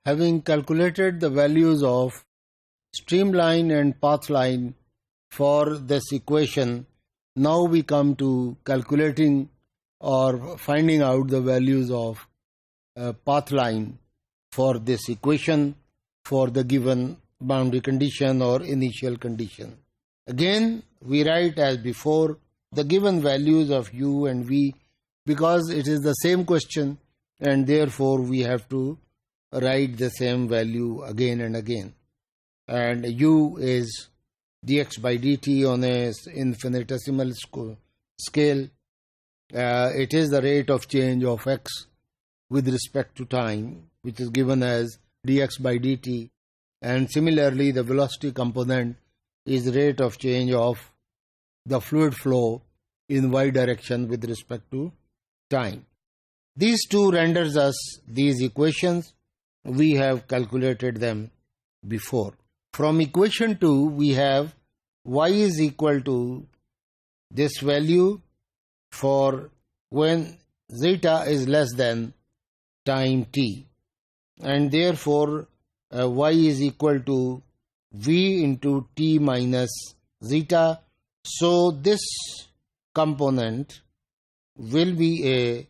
Having calculated the values of streamline and path line for this equation, now we come to calculating or finding out the values of path line for this equation for the given boundary condition or initial condition. Again, we write as before the given values of u and v, because it is the same question and therefore we have to write the same value again and again. And u is dx by dt on a infinitesimal scale. It is the rate of change of x with respect to time, which is given as dx by dt, and similarly the velocity component is rate of change of the fluid flow in y direction with respect to time. These two renders us these equations. We have calculated them before. From equation 2 we have y is equal to this value for when zeta is less than time t, and therefore y is equal to v into t minus zeta. So this component will be a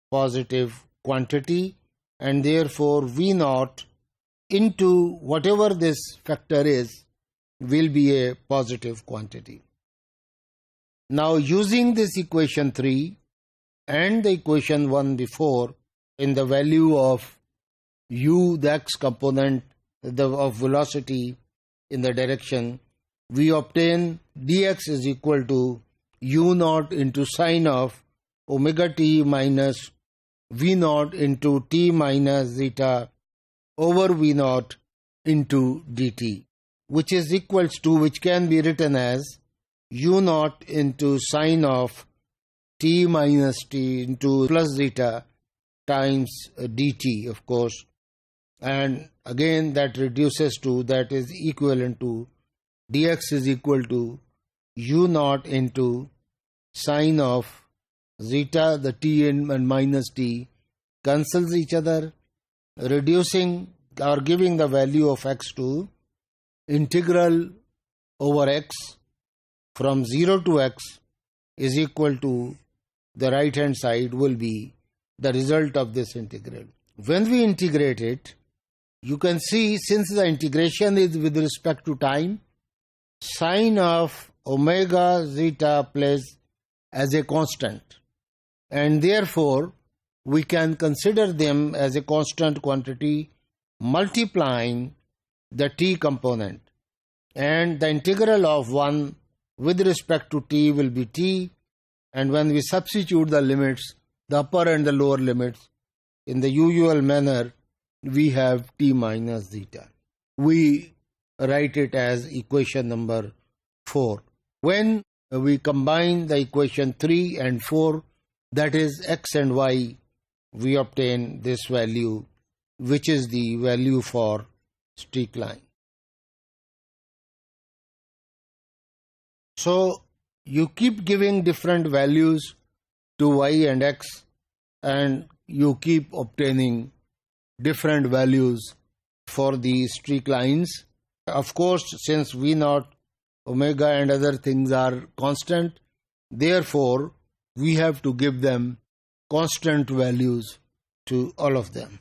positive quantity, and therefore v naught into whatever this factor is will be a positive quantity. Now, using this equation 3 and the equation 1 before, in the value of u, the x component of velocity in the direction, we obtain dx is equal to u naught into sine of omega t minus v naught into t minus zeta over v naught into dt, which is equals to, which can be written as u naught into sine of t minus t into plus zeta times dt, of course, and again that reduces to, that is equivalent to dx is equal to u naught into sine of zeta, the t and minus t cancels each other, reducing or giving the value of x to integral over x from 0 to x is equal to, the right hand side will be the result of this integral. When we integrate it, you can see, since the integration is with respect to time, sine of omega zeta plays as a constant, and therefore we can consider them as a constant quantity multiplying the t component, and the integral of 1 with respect to t will be t, and when we substitute the limits, the upper and the lower limits, in the usual manner, we have t minus zeta. We write it as equation number 4. When we combine the equation 3 and 4, that is x and y, we obtain this value, which is the value for streak line. So you keep giving different values to y and x, and you keep obtaining different values for the streak lines. Of course, since v naught, omega and other things are constant, therefore we have to give them constant values to all of them.